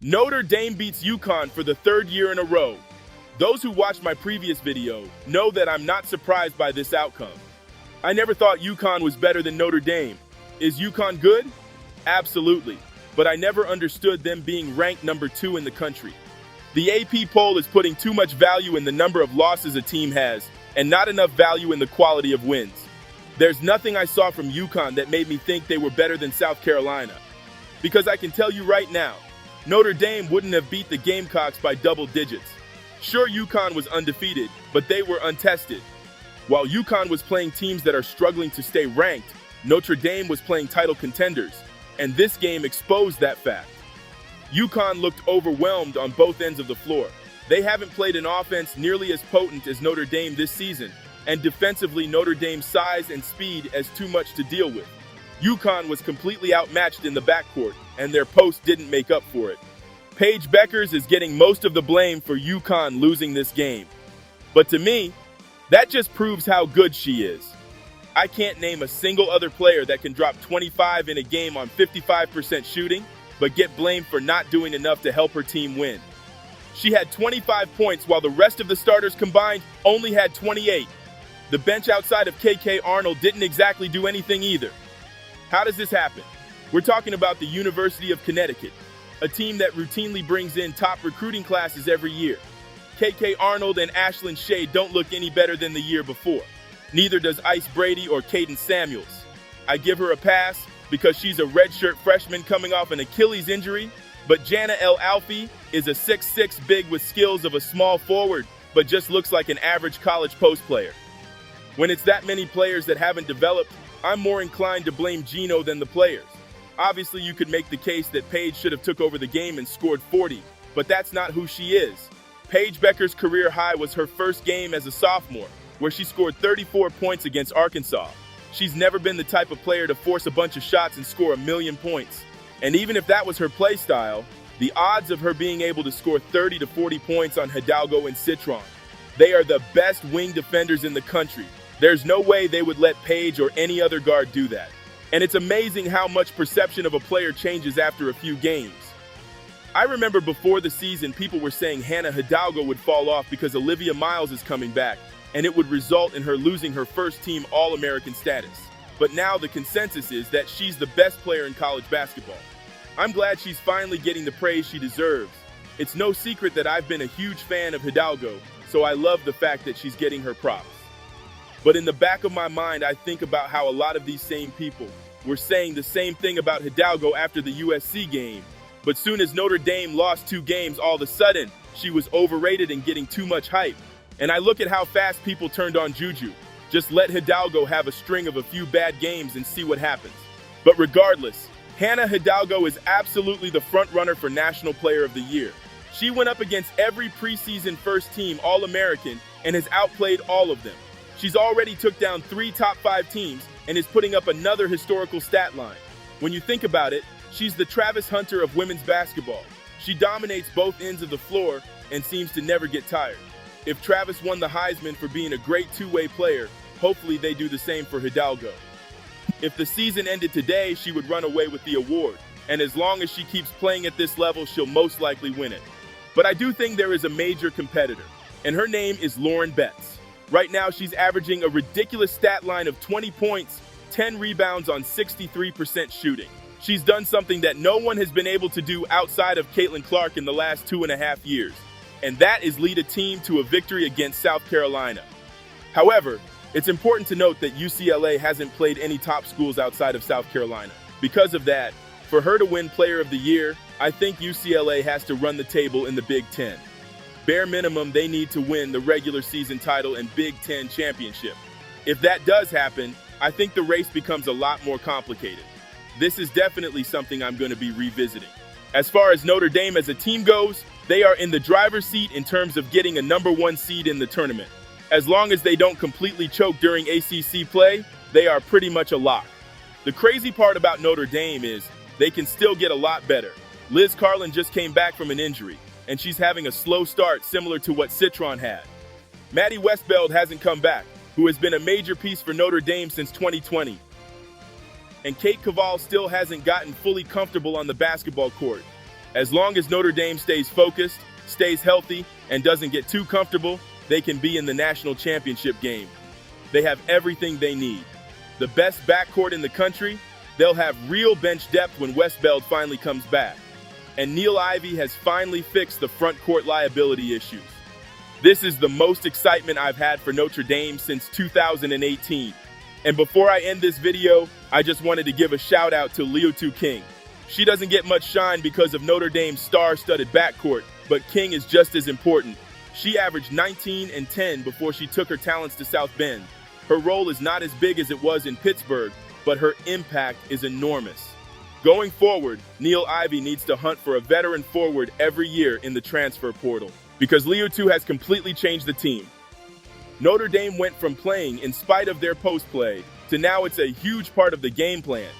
Notre Dame beats UConn for the third year in a row. Those who watched my previous video know that I'm not surprised by this outcome. I never thought UConn was better than Notre Dame. Is UConn good? Absolutely. But I never understood them being ranked number 2 in the country. The AP poll is putting too much value in the number of losses a team has, and not enough value in the quality of wins. There's nothing I saw from UConn that made me think they were better than South Carolina. Because I can tell you right now, Notre Dame wouldn't have beat the Gamecocks by double digits. Sure, UConn was undefeated, but they were untested. While UConn was playing teams that are struggling to stay ranked, Notre Dame was playing title contenders, and this game exposed that fact. UConn looked overwhelmed on both ends of the floor. They haven't played an offense nearly as potent as Notre Dame this season, and defensively Notre Dame's size and speed as too much to deal with. UConn was completely outmatched in the backcourt, and their post didn't make up for it. Paige Bueckers is getting most of the blame for UConn losing this game. But to me, that just proves how good she is. I can't name a single other player that can drop 25 in a game on 55% shooting, but get blamed for not doing enough to help her team win. She had 25 points while the rest of the starters combined only had 28. The bench outside of KK Arnold didn't exactly do anything either. How does this happen? We're talking about the University of Connecticut, a team that routinely brings in top recruiting classes every year. KK Arnold and Ashlyn Shea don't look any better than the year before. Neither does Ice Brady or Caden Samuels. I give her a pass because she's a redshirt freshman coming off an Achilles injury, but Jana El Alfie is a 6'6" big with skills of a small forward, but just looks like an average college post player. When it's that many players that haven't developed, I'm more inclined to blame Gino than the players. Obviously, you could make the case that Paige should have took over the game and scored 40, but that's not who she is. Paige Bueckers' career high was her first game as a sophomore, where she scored 34 points against Arkansas. She's never been the type of player to force a bunch of shots and score 1,000,000 points. And even if that was her play style, the odds of her being able to score 30 to 40 points on Hidalgo and Citron. They are the best wing defenders in the country. There's no way they would let Paige or any other guard do that. And it's amazing how much perception of a player changes after a few games. I remember before the season, people were saying Hannah Hidalgo would fall off because Olivia Miles is coming back, and it would result in her losing her first-team All-American status. But now the consensus is that she's the best player in college basketball. I'm glad she's finally getting the praise she deserves. It's no secret that I've been a huge fan of Hidalgo, so I love the fact that she's getting her props. But in the back of my mind, I think about how a lot of these same people were saying the same thing about Hidalgo after the USC game. But soon as Notre Dame lost 2 games, all of a sudden, she was overrated and getting too much hype. And I look at how fast people turned on Juju. Just let Hidalgo have a string of a few bad games and see what happens. But regardless, Hannah Hidalgo is absolutely the front runner for National Player of the Year. She went up against every preseason first-team All-American and has outplayed all of them. She's already took down 3 top 5 teams and is putting up another historical stat line. When you think about it, she's the Travis Hunter of women's basketball. She dominates both ends of the floor and seems to never get tired. If Travis won the Heisman for being a great two-way player, hopefully they do the same for Hidalgo. If the season ended today, she would run away with the award, and as long as she keeps playing at this level, she'll most likely win it. But I do think there is a major competitor, and her name is Lauren Betts. Right now, she's averaging a ridiculous stat line of 20 points, 10 rebounds on 63% shooting. She's done something that no one has been able to do outside of Caitlin Clark in the last 2.5 years, and that is lead a team to a victory against South Carolina. However, it's important to note that UCLA hasn't played any top schools outside of South Carolina. Because of that, for her to win Player of the Year, I think UCLA has to run the table in the Big Ten. Bare minimum, they need to win the regular season title and Big Ten championship. If that does happen, I think the race becomes a lot more complicated. This is definitely something I'm going to be revisiting. As far as Notre Dame as a team goes, they are in the driver's seat in terms of getting a number 1 seed in the tournament. As long as they don't completely choke during ACC play, they are pretty much a lock. The crazy part about Notre Dame is they can still get a lot better. Liz Carlin just came back from an injury, and she's having a slow start similar to what Citron had. Maddie Westbeld hasn't come back, who has been a major piece for Notre Dame since 2020. And Kate Caval still hasn't gotten fully comfortable on the basketball court. As long as Notre Dame stays focused, stays healthy, and doesn't get too comfortable, they can be in the national championship game. They have everything they need. The best backcourt in the country, they'll have real bench depth when Westbeld finally comes back. And Neil Ivey has finally fixed the front court liability issues. This is the most excitement I've had for Notre Dame since 2018. And before I end this video, I just wanted to give a shout out to Liutu King. She doesn't get much shine because of Notre Dame's star-studded backcourt, but King is just as important. She averaged 19 and 10 before she took her talents to South Bend. Her role is not as big as it was in Pittsburgh, but her impact is enormous. Going forward, Neil Ivey needs to hunt for a veteran forward every year in the transfer portal, because Liutu has completely changed the team. Notre Dame went from playing in spite of their post play to now it's a huge part of the game plan.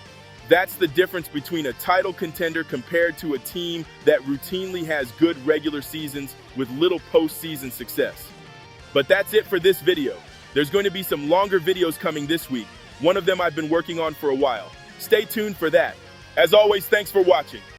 That's the difference between a title contender compared to a team that routinely has good regular seasons with little postseason success. But that's it for this video. There's going to be some longer videos coming this week, one of them I've been working on for a while. Stay tuned for that. As always, thanks for watching.